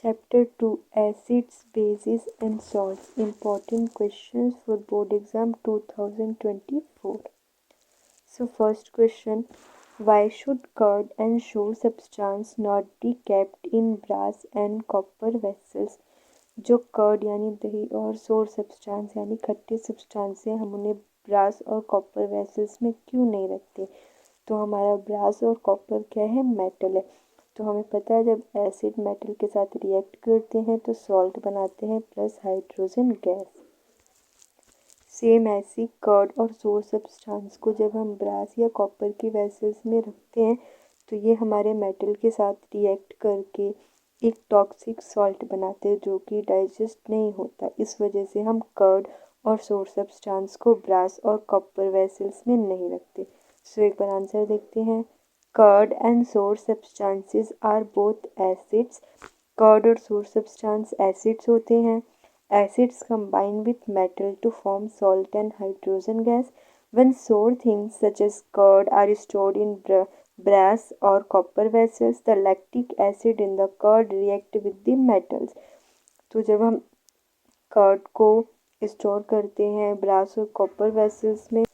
Chapter 2 Acids, Bases and Salts. Important questions for board exam 2024. So first question, why should curd and show substance not be kept in brass and copper vessels? जो curd यानी दही और sour substance यानी खट्टी substance है, हम उन्हें brass और कॉपर वेसल्स में क्यों नहीं रखते? तो हमारा ब्रास और कॉपर क्या है? मेटल है। तो हमें पता है जब एसिड मेटल के साथ रिएक्ट करते हैं तो सॉल्ट बनाते हैं प्लस हाइड्रोजन गैस। सेम ऐसी कर्ड और सोर सब्सटेंस को जब हम ब्रास या कॉपर की वेसल्स में रखते हैं तो ये हमारे मेटल के साथ रिएक्ट करके एक टॉक्सिक सॉल्ट बनाते हैं जो कि डाइजेस्ट नहीं होता। इस वजह से हम कर्ड और सोर सब्सटेंस को ब्रास और कॉपर वेसल्स में नहीं रखते। सो एक बार आंसर देखते हैं। Curd and sour substances are both acids. Curd और सोर सब्सटेंस एसिड्स होते हैं। Acids combine with metal to form salt and hydrogen gas. When sour things such as curd are stored in brass or copper vessels, the lactic acid in the curd react with the metals. तो जब हम curd को store करते हैं brass और copper vessels में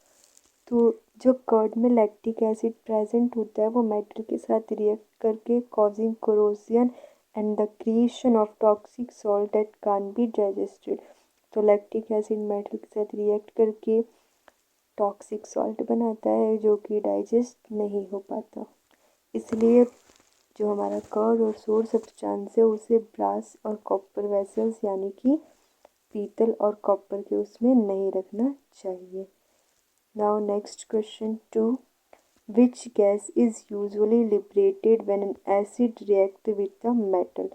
तो जो कर्ड में लैक्टिक एसिड प्रेजेंट होता है वो मेटल के साथ रिएक्ट करके causing corrosion and the creation of toxic salt that can be digested. तो लैक्टिक एसिड मेटल के साथ रिएक्ट करके टॉक्सिक सॉल्ट बनाता है जो कि डाइजेस्ट नहीं हो पाता। इसलिए जो हमारा कर्ड और सोर सब्सटेंस है उसे ब्रास और कॉपर वेसल्स यानी कि पीतल और कॉपर के उसमें नहीं रखना चाहिए। Now next question 2. Which gas is usually liberated when an acid reacts with a metal?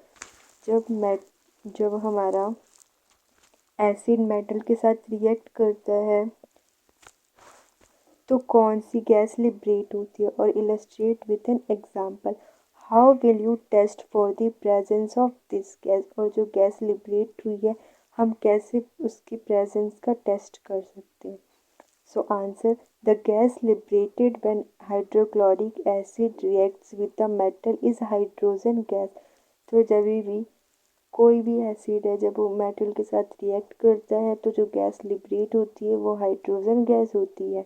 जब हमारा एसिड मेटल के साथ रिएक्ट करता है तो कौन सी गैस लिबरेट होती है? और illustrate with an example. How will you test for the presence of this gas? और जो गैस लिबरेट हुई है हम कैसे उसकी प्रेजेंस का टेस्ट कर सकते हैं? So answer, the gas liberated when hydrochloric acid reacts with the metal is hydrogen gas. तो जब भी कोई भी एसिड है जब वो मेटल के साथ रिएक्ट करता है तो जो गैस लिबरेट होती है वो हाइड्रोजन गैस होती है।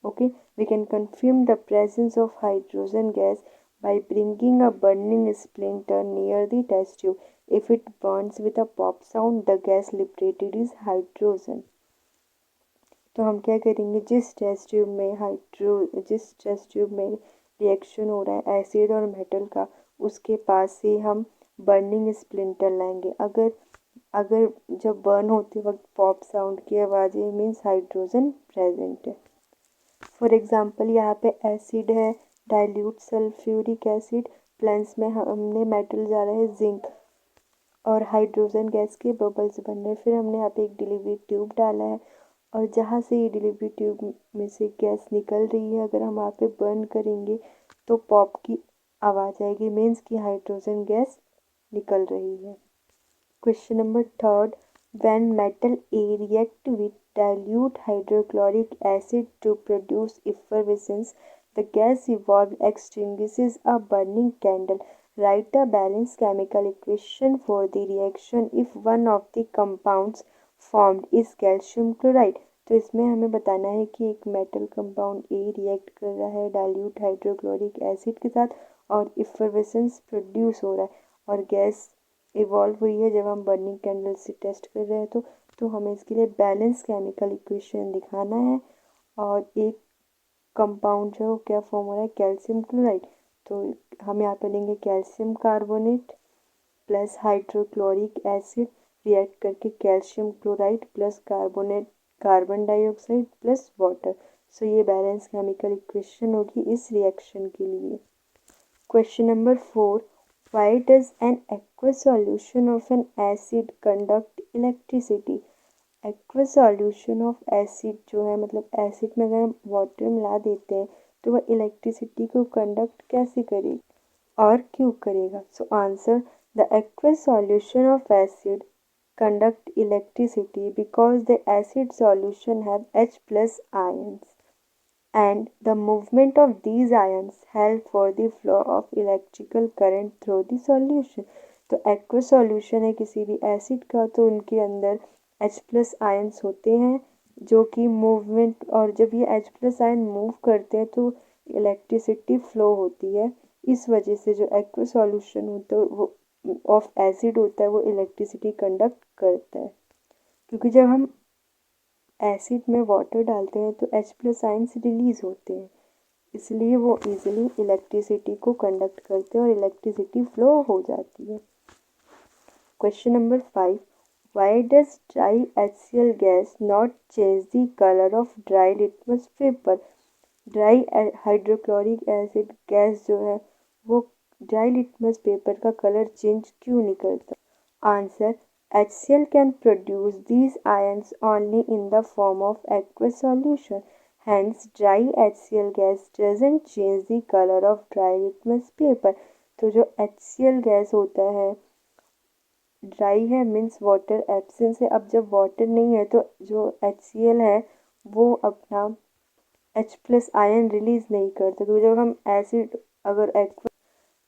Okay, we can confirm the presence of hydrogen gas by bringing a burning splinter near the test tube. If it burns with a pop sound, the gas liberated is hydrogen. तो हम क्या करेंगे, जिस test tube में reaction हो रहा है acid और मेटल का उसके पास से हम बर्निंग स्प्लिंटर लाएंगे। अगर जब बर्न होते वक्त पॉप साउंड की आवाज़ें मीन्स हाइड्रोजन प्रेजेंट है। फॉर एग्जांपल यहाँ पे एसिड है डाइल्यूट सल्फ्यूरिक एसिड प्लस में हमने मेटल डाला है जिंक और हाइड्रोजन गैस के बबल्स बन रहे हैं। फिर हमने यहाँ पे एक डिलीवरी ट्यूब डाला है और जहाँ से ये डिलीवरी ट्यूब में से गैस निकल रही है अगर हम वहाँ पे बर्न करेंगे तो पॉप की आवाज़ आएगी मीन्स कि हाइड्रोजन गैस निकल रही है। Question number 3, when metal a react with dilute hydrochloric acid to produce effervescence the gas evolve extinguishes a burning candle. Write a balanced chemical equation for the reaction if one of the compounds formed is calcium chloride। तो इसमें हमें बताना है कि एक metal compound A react कर रहा है डाइल्यूट हाइड्रोक्लोरिक एसिड के साथ और इफरवेसेंस प्रोड्यूस हो रहा है और गैस इवॉल्व हुई है जब हम बर्निंग कैंडल से टेस्ट कर रहे हैं तो हमें इसके लिए बैलेंस केमिकल इक्वेशन दिखाना है और एक कंपाउंड जो क्या फॉर्म हो रहा है कैल्शियम क्लोराइड। तो हम यहाँ पे लेंगे calcium carbonate plus hydrochloric acid react करके calcium chloride plus carbon dioxide plus water. So ये बैलेंस केमिकल इक्वेशन होगी इस रिएक्शन के लिए। Question number 4, why does an aqueous solution of an acid conduct electricity? Aqueous solution of acid जो है मतलब acid में अगर हम वाटर मिला देते हैं तो वह इलेक्ट्रिसिटी को कंडक्ट कैसे करेगा और क्यों करेगा? So answer, the aqueous solution of acid conduct electricity because the acid solution have H plus ions and the movement of these ions help for the flow of electrical current through the solution। तो aqueous solution है किसी भी acid का, तो उनके अंदर H+ ions होते हैं जो कि मूवमेंट, और जब ये H+ आयन मूव करते हैं तो इलेक्ट्रिसिटी फ्लो होती है। इस वजह से जो एक्वस सॉल्यूशन होता है वो ऑफ एसिड होता है वो इलेक्ट्रिसिटी कंडक्ट करता है, क्योंकि जब हम एसिड में वाटर डालते हैं तो H+ आयंस रिलीज होते हैं, इसलिए वो इजीली इलेक्ट्रिसिटी को कंडक्ट करते हैं और इलेक्ट्रिसिटी फ्लो हो जाती है। Question number 5, why does dry HCl gas not change the colour of dry litmus paper? Dry hydrochloric acid gas जो है वो ड्राई लिटमस पेपर का कलर चेंज क्यों नहीं करता? Answer, HCl can produce these ions only in the form of aqueous solution. Hence, dry HCl gas doesn't change the color of dry litmus paper. तो जो HCl gas होता है, dry है means water absence है। अब जब water नहीं है तो जो HCl है वो अपना H+ आयन रिलीज नहीं करता। तो जब हम एसिड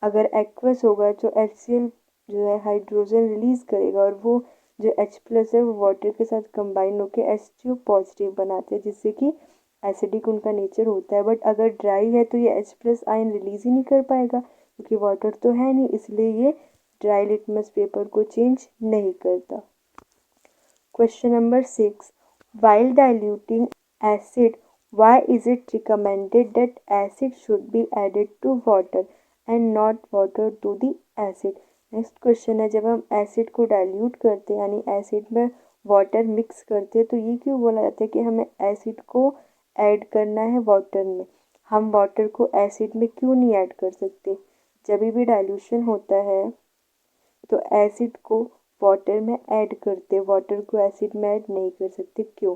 अगर एक्वस होगा तो HCl जो है हाइड्रोजन रिलीज करेगा और वो जो H+ है वो वाटर के साथ कंबाइन होकर H2 पॉजिटिव बनाते हैं, जिससे कि एसिडिक उनका नेचर होता है। बट अगर ड्राई है तो ये H+ आयन रिलीज ही नहीं कर पाएगा क्योंकि वाटर तो है नहीं, इसलिए ये ड्राई लिटमस पेपर को चेंज नहीं करता। Question number 6, while diluting acid, why is it recommended that acid should be added to water and not water to the acid? Next question है, जब हम एसिड को डाइल्यूट करते हैं यानी एसिड में वाटर मिक्स करते हैं तो ये क्यों बोला जाता है कि हमें एसिड को ऐड करना है वाटर में? हम वाटर को एसिड में क्यों नहीं ऐड कर सकते? जब भी डाइल्यूशन होता है तो एसिड को वाटर में ऐड करते, वाटर को एसिड में ऐड नहीं कर सकते, क्यों?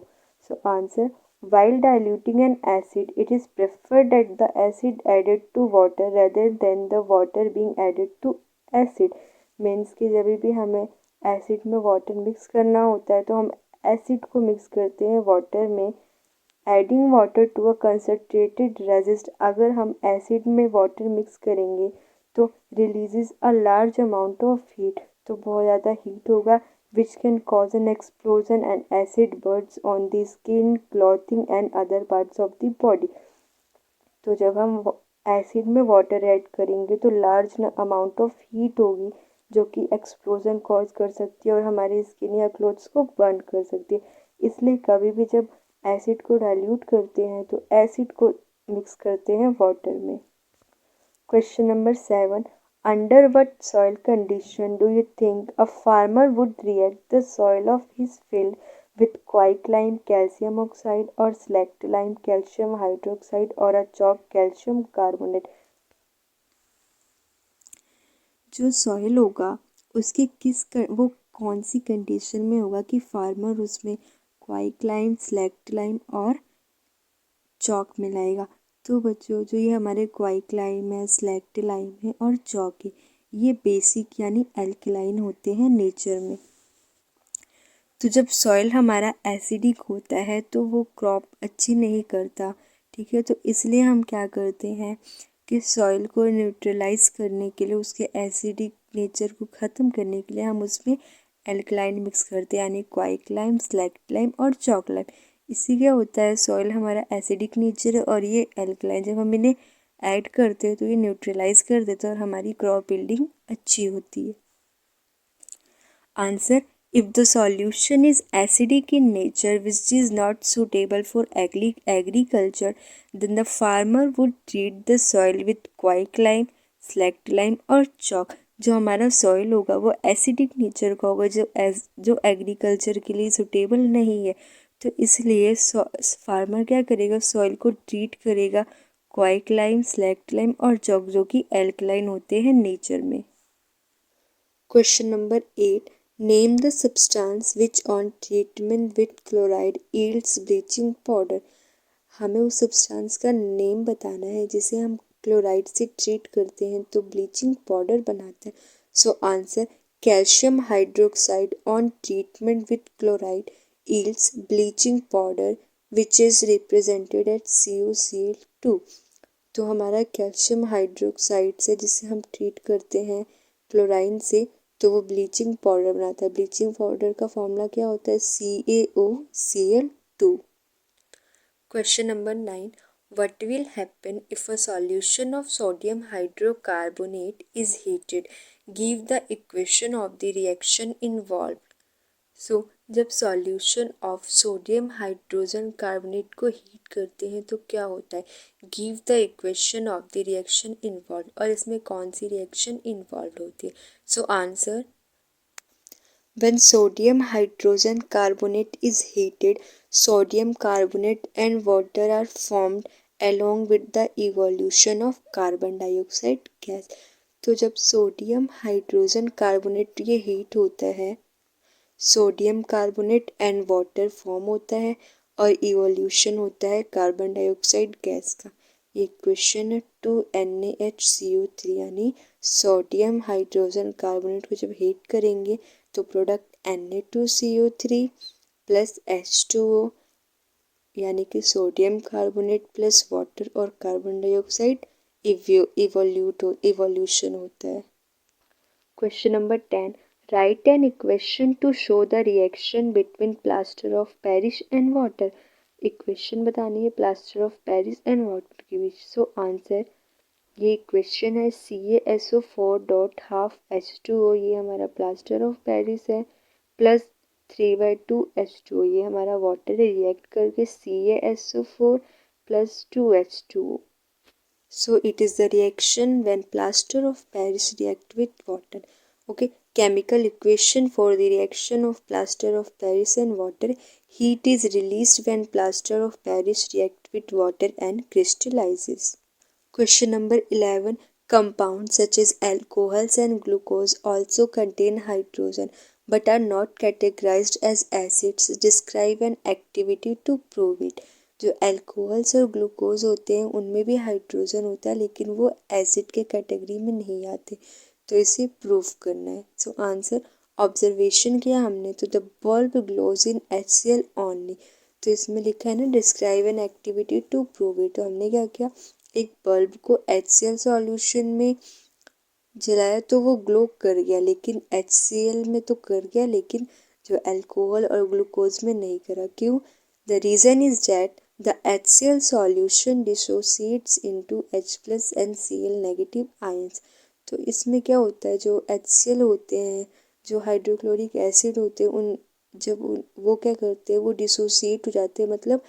So answer, while diluting an acid it is preferred that the acid added to water rather than the water being added to acid. Means कि जब भी हमें एसिड में वाटर मिक्स करना होता है तो हम एसिड को मिक्स करते हैं वाटर में, adding water to a concentrated resist. अगर हम एसिड में वाटर मिक्स करेंगे तो releases a large amount of heat, तो बहुत ज़्यादा हीट होगा which can cause an explosion and acid burns on the skin, clothing and other parts of the body. तो जब हम एसिड में वाटर ऐड करेंगे तो लार्ज अमाउंट ऑफ हीट होगी जो कि एक्सप्लोजन कॉज कर सकती है और हमारी स्किन या क्लोथ्स को बर्न कर सकती है। इसलिए कभी भी जब एसिड को डाइल्यूट करते हैं तो एसिड को मिक्स करते हैं वाटर में। Question number 7, under what soil condition do you think a farmer would react the soil of his field with quicklime calcium oxide or slacked-lime calcium hydroxide or a chalk calcium carbonate? जो soil होगा उसकी वो कौन सी condition में होगा कि farmer उसमें क्वाइकलाइम, slaked-lime और चॉक मिलाएगा? तो बच्चों जो ये हमारे क्वाइकलाइम है, स्लैक्ड-लाइम है और चॉक है, ये बेसिक यानी एल्कलाइन होते हैं नेचर में। तो जब सॉइल हमारा एसिडिक होता है तो वो क्रॉप अच्छी नहीं करता, ठीक है। तो इसलिए हम क्या करते हैं कि सॉइल को न्यूट्रलाइज करने के लिए, उसके एसिडिक नेचर को ख़त्म करने के लिए हम उसमें एल्कलाइन मिक्स करते हैं यानी क्वाइकलाइम, स्लैक्ड-लाइम और चॉक-लाइम। इससे क्या होता है, सॉइल हमारा एसिडिक नेचर है और ये एल्कलाइन, जब हम इन्हें ऐड करते हैं तो ये न्यूट्रलाइज कर देता है और हमारी क्रॉप बिल्डिंग अच्छी होती है। Answer, if the solution is acidic in nature which is not suitable for agriculture, then the farmer would treat the soil with quicklime, slacked-lime और chalk। जो हमारा सॉइल होगा वो एसिडिक नेचर का होगा जो एग्रीकल्चर के लिए सुटेबल नहीं है, तो इसलिए फार्मर क्या करेगा, सॉइल को ट्रीट करेगा क्वाइकलाइम, स्लैक्ड-लाइम और चॉक जो कि एल्कलाइन होते हैं नेचर में। Question number 8, name the substance which on treatment with chloride yields bleaching powder. हमें उस सब्सटेंस का नेम बताना है जिसे हम क्लोराइड से ट्रीट करते हैं तो ब्लीचिंग पाउडर बनाते हैं। So answer, calcium hydroxide on treatment with chloride yields bleaching powder which is represented at CuCl2। तो हमारा कैल्शियम हाइड्रोक्साइड से जिसे हम ट्रीट करते हैं क्लोराइन से, तो वो ब्लीचिंग पाउडर बनाता है। ब्लीचिंग पाउडर का फॉर्मूला क्या होता है? CaOCl2। Question number 9. What will happen if a solution of sodium hydrocarbonate is heated? Give the equation of the reaction involved. So, जब solution of sodium hydrogen carbonate को heat करते हैं तो क्या होता है? Give the equation of the reaction involve. और इसमें कौन सी रिएक्शन इन्वॉल्व होती है? So answer, when sodium hydrogen carbonate is heated, sodium carbonate and water are formed along with the evolution of carbon dioxide gas। तो जब sodium hydrogen carbonate ये heat होता है, sodium carbonate and water form होता है और evolution होता है कार्बन डाइऑक्साइड गैस का। ये क्वेश्चन है 2NaHCO3 यानी सोडियम हाइड्रोजन कार्बोनेट को जब हीट करेंगे तो प्रोडक्ट Na2CO3 प्लस H2O यानी कि सोडियम कार्बोनेट प्लस वाटर और कार्बन डाइऑक्साइड इवोल्यूशन होता है। Question number 10. Write an equation to show the reaction between plaster of Paris and water. Equation बतानी है plaster of Paris and water के बीच। So answer, ये equation है CaSO4.12H2O, ये हमारा प्लास्टर ऑफ पेरिस है, प्लस 3/2H2O, ये हमारा वाटर रिएक्ट करके CaSO4 plus 2H2O। So it is the reaction when plaster of Paris react with water. Okay, chemical equation for the reaction of plaster of Paris and water. Heat is released when plaster of Paris react with water and crystallizes. Question number 11. Compounds such as alcohols and glucose also contain hydrogen but are not categorized as acids. Describe an activity to prove it. जो alcohols और glucose होते हैं उनमें भी hydrogen होता है लेकिन वो एसिड के कैटेगरी में नहीं आते, तो इसे प्रूफ करना है। सो आंसर, ऑब्जर्वेशन किया हमने तो the bulb glows in HCl only, तो इसमें लिखा है ना describe an activity to prove it. तो हमने क्या किया, एक बल्ब को HCl सॉल्यूशन में जलाया तो वो ग्लो कर गया, लेकिन HCl में तो कर गया लेकिन जो अल्कोहल और ग्लूकोज में नहीं करा। क्यों? The reason is that the HCl solution dissociates into H plus and Cl negative ions। तो इसमें क्या होता है, जो HCl होते हैं, जो हाइड्रोक्लोरिक एसिड होते हैं, वो क्या करते हैं, वो डिसोसिएट हो जाते हैं, मतलब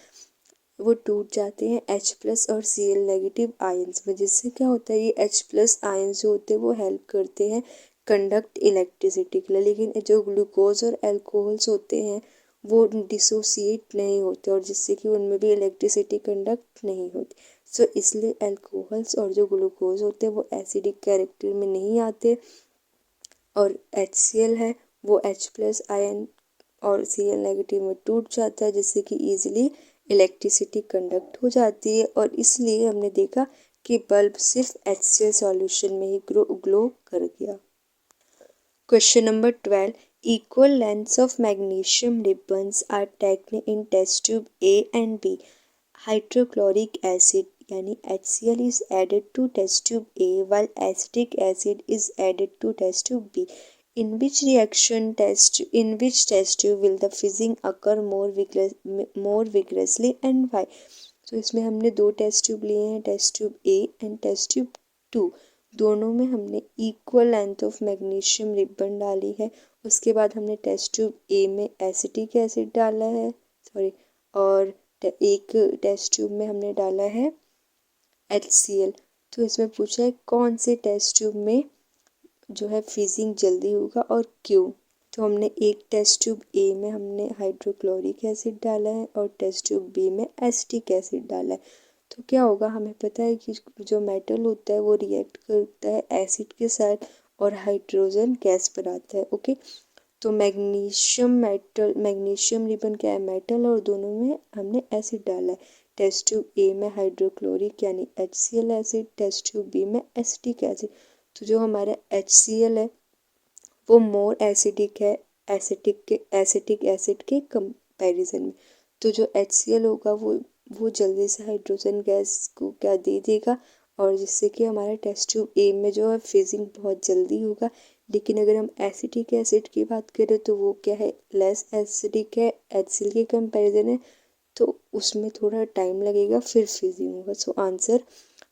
वो टूट जाते हैं H प्लस और Cl नेगेटिव आयंस में, जिससे क्या होता है, ये H प्लस आयंस जो होते हैं वो हेल्प करते हैं कंडक्ट इलेक्ट्रिसिटी के लिए। लेकिन जो ग्लूकोज और अल्कोहल्स होते हैं वो डिसोसिएट नहीं होते और जिससे कि उनमें भी इलेक्ट्रिसिटी कंडक्ट नहीं होती। सो इसलिए अल्कोहल्स और जो ग्लूकोज होते हैं वो एसिडिक कैरेक्टर में नहीं आते, और HCl है वो H प्लस आयन और Cl नेगेटिव में टूट जाता है, जिससे कि ईजिली इलेक्ट्रिसिटी कंडक्ट हो जाती है, और इसलिए हमने देखा कि बल्ब सिर्फ HCl सॉल्यूशन में ही ग्लो कर गया। Question number 12. Equal lengths of magnesium ribbons are taken in test tube A and B. Hydrochloric acid यानी HCl is added to test tube A while acetic acid is added to test tube B. In which test tube will the fizzing occur more vigorously and why? तो इसमें हमने दो test tube लिए हैं, test tube A and test tube 2। दोनों में हमने equal length of magnesium ribbon डाली है। उसके बाद हमने टेस्ट ट्यूब ए में एसिटिक एसिड डाला है, और एक टेस्ट ट्यूब में हमने डाला है HCl। तो इसमें पूछा है कौन से टेस्ट ट्यूब में जो है फिजिंग जल्दी होगा और क्यों। तो हमने एक टेस्ट ट्यूब ए में हमने हाइड्रोक्लोरिक एसिड डाला है और टेस्ट ट्यूब बी में एसिटिक एसिड डाला है। तो क्या होगा, हमें पता है कि जो मेटल होता है वो रिएक्ट करता है एसिड के साथ और हाइड्रोजन गैस बनाता है। ओके, तो मैग्नीशियम रिबन क्या है, मेटल, और दोनों में हमने एसिड डाला है। टेस्ट ट्यूब ए में हाइड्रोक्लोरिक यानी HCl acid, test tube B में एसिटिक एसिड। तो जो हमारा HCl है वो मोर एसिडिक है एसिटिक एसिड के कंपैरिजन में। तो जो HCl होगा वो जल्दी से हाइड्रोजन गैस को क्या दे देगा, और जिससे कि हमारा टेस्ट ट्यूब ए में जो है फिजिंग बहुत जल्दी होगा, लेकिन अगर हम एसिटिक एसिड की बात करें तो वो क्या है, लेस एसिडिक है, HCl के कंपैरिजन है, तो उसमें थोड़ा टाइम लगेगा फिर फिजिंग होगा। So answer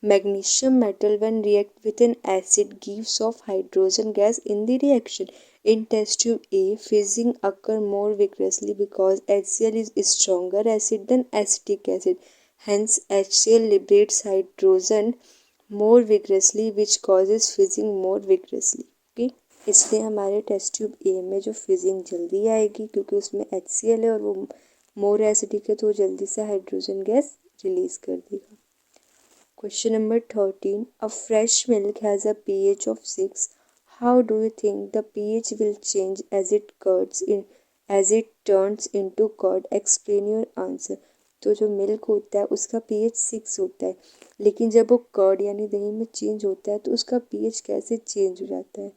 magnesium metal when react with N acid gives off hydrogen gas in the reaction. In test tube A, fizzing occur more vigorously because HCl is stronger acid than acetic acid. Hence, HCl liberates hydrogen more vigorously, which causes fizzing more vigorously. Okay? इसलिए हमारे test tube ए में जो fizzing जल्दी आएगी क्योंकि उसमें HCl है और वो मोर एसिडिक है, तो जल्दी से हाइड्रोजन गैस रिलीज कर देगा। Question number 13. A fresh milk has a pH of 6. How do you think the pH will change as it turns into curd? Explain your answer. तो जो मिल्क होता है उसका pH 6 होता है, लेकिन जब वो कर्ड यानी दही में चेंज होता है तो उसका pH कैसे चेंज हो जाता है?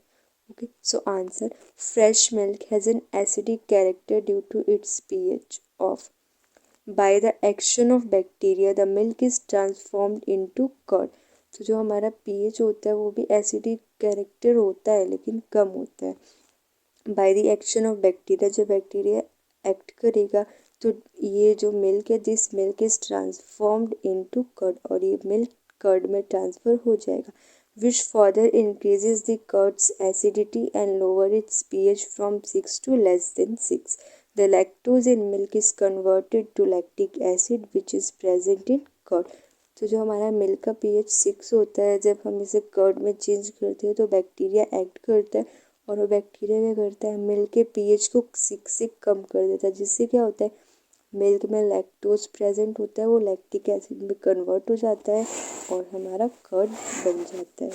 Okay, so answer, fresh milk has an acidic character due to its pH of by the action of bacteria the milk is transformed into curd। तो जो हमारा pH होता है वो भी एसिडिक कैरेक्टर होता है लेकिन कम होता है। By the action of bacteria, जो बैक्टीरिया एक्ट करेगा तो ये जो मिल्क है, this milk is transformed into curd, और ये मिल्क कर्ड में ट्रांसफर हो जाएगा, which further increases the curd's acidity and lower its pH from 6 to less than 6. The lactose in milk is converted to lactic acid which is present in curd। तो जो हमारा milk का pH 6 होता है, जब हम इसे कर्ड में चेंज करते हैं तो बैक्टीरिया एक्ट करता है और वो बैक्टीरिया क्या करता है, मिल्क के pH को 6 से कम कर देता है, जिससे क्या होता है, मिल्क में लैक्टोज प्रेजेंट होता है, वो लैक्टिक एसिड में कन्वर्ट हो जाता है और हमारा कर्ड बन जाता है।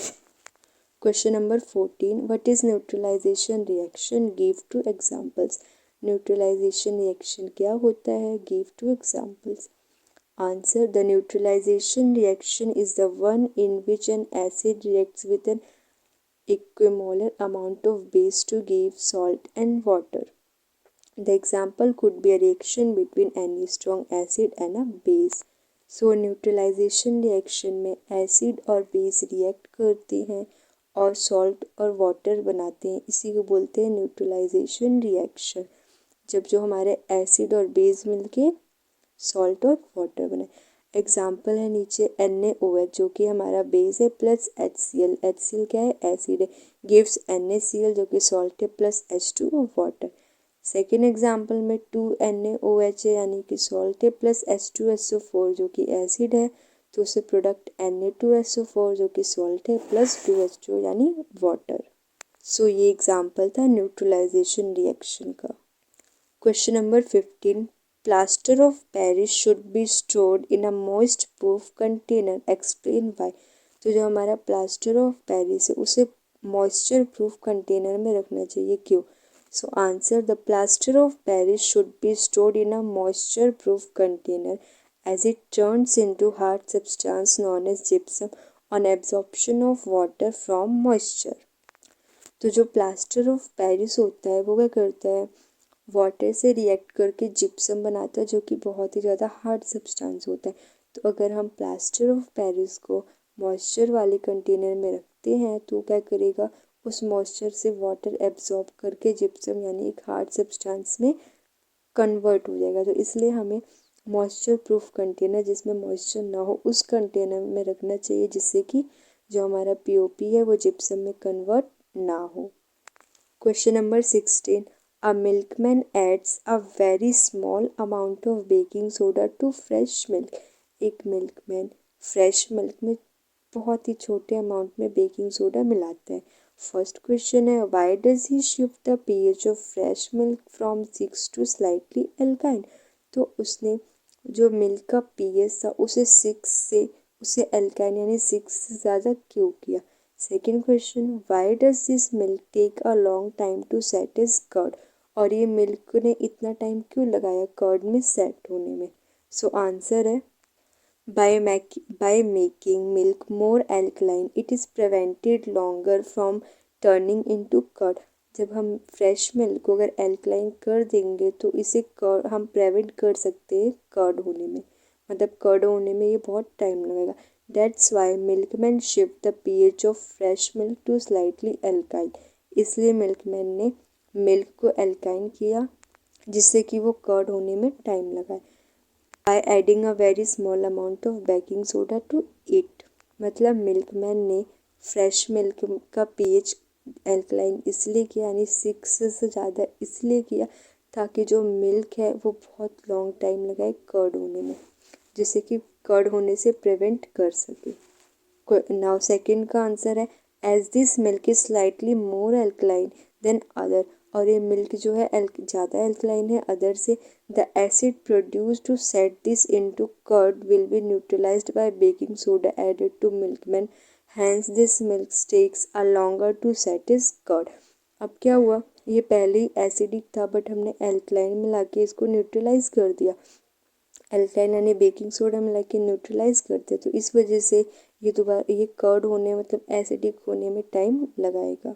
Question number 14. What is neutralization reaction? Give two examples. Neutralization reaction क्या होता है? Give two examples. Answer, the neutralization reaction is the one in which an acid reacts with an equimolar amount of base to give salt and water. The example could be a reaction between any strong acid and a base. So neutralization reaction में acid और base react करते हैं और salt और water बनाते हैं, इसी को बोलते हैं न्यूट्रलाइजेशन रिएक्शन। जब जो हमारे एसिड और बेस मिलके सॉल्ट और वाटर बनाए। एग्जाम्पल है नीचे NaOH जो कि हमारा बेस है प्लस HCl, HCl क्या है, एसिड है, गिव्स NaCl जो कि सॉल्ट है plus H2O water. Second example में 2NaOH है यानी कि सॉल्ट है प्लस H2SO4 जो कि एसिड है, तो उससे प्रोडक्ट Na2SO4 जो कि सॉल्ट है प्लस 2H2O यानी वाटर। सो ये एग्जाम्पल था न्यूट्रलाइजेशन रिएक्शन का। Question number 15. Plaster of Paris should be stored in a moist proof container. Explain why. तो जो हमारा प्लास्टर ऑफ पेरिस है उसे मॉइस्चर प्रूफ कंटेनर में रखना चाहिए, क्यों? So answer, the plaster of Paris should be stored in a moisture proof container as it turns into hard substance known as gypsum on absorption of water from moisture। तो जो plaster of Paris होता है वो क्या करता है, water से react करके जिप्सम बनाता है जो कि बहुत ही ज़्यादा हार्ड सब्सटेंस होता है। तो अगर हम प्लास्टर ऑफ पेरिस को मॉइस्चर वाले कंटेनर में रखते हैं तो क्या करेगा, उस मॉइस्चर से वाटर एब्जॉर्ब करके जिप्सम यानी एक हार्ड सब्सटेंस में कन्वर्ट हो जाएगा। तो इसलिए हमें मॉइस्चर प्रूफ कंटेनर जिसमें मॉइस्चर ना हो उस कंटेनर में रखना चाहिए, जिससे कि जो हमारा POP है वो जिप्सम में कन्वर्ट ना हो। Question number 16. A milkman adds a very small amount of baking soda to fresh milk. एक मिल्कमैन फ्रेश मिल्क में बहुत ही छोटे अमाउंट में बेकिंग सोडा मिलाता है। फर्स्ट क्वेश्चन है, why does he shift the pH of fresh milk from 6 to slightly एल्काइन? तो उसने जो मिल्क का pH था उसे 6 से उसे एल्काइन यानी 6 से ज़्यादा क्यों किया? Second question, why does this milk take a long time to set is curd? और ये मिल्क ने इतना टाइम क्यों लगाया कर्ड में सेट होने में? सो आंसर है, by making milk more alkaline it is prevented longer from turning into curd। जब हम फ्रेश मिल्क को अगर एल्कलाइन कर देंगे तो इसे कर्ड हम प्रिवेंट कर सकते हैं कर्ड होने में, मतलब कर्ड होने में ये बहुत टाइम लगेगा। That's why milkmen shift the pH of fresh milk to slightly alkaline। इसलिए मिल्कमैन ने मिल्क को एल्काइन किया जिससे कि वो कर्ड होने में टाइम लगा। By adding a very small amount of baking soda to it, मतलब मिल्कमैन ने फ्रेश मिल्क का पीएच एल्कलाइन इसलिए किया, यानी 6 से ज़्यादा इसलिए किया ताकि जो मिल्क है वो बहुत लॉन्ग टाइम लगाए कर्ड होने में, जिससे कि कर्ड होने से प्रिवेंट कर सके। नाउ सेकंड का आंसर है as this milk is slightly more alkaline than other, और ये मिल्क जो है ज़्यादा एल्कलाइन है अदर से, the acid produce to set this into curd will be neutralised by baking soda added to milkman, hence this milk takes a longer to set is curd. अब क्या हुआ, ये पहले ही एसिडिक था बट हमने एल्कलाइन मिला के इसको न्यूट्रलाइज कर दिया, एल्काइन यानी बेकिंग सोडा मिला के न्यूट्रलाइज करते, तो इस वजह से ये दोबारा ये कर्ड होने मतलब एसिडिक होने में टाइम लगाएगा।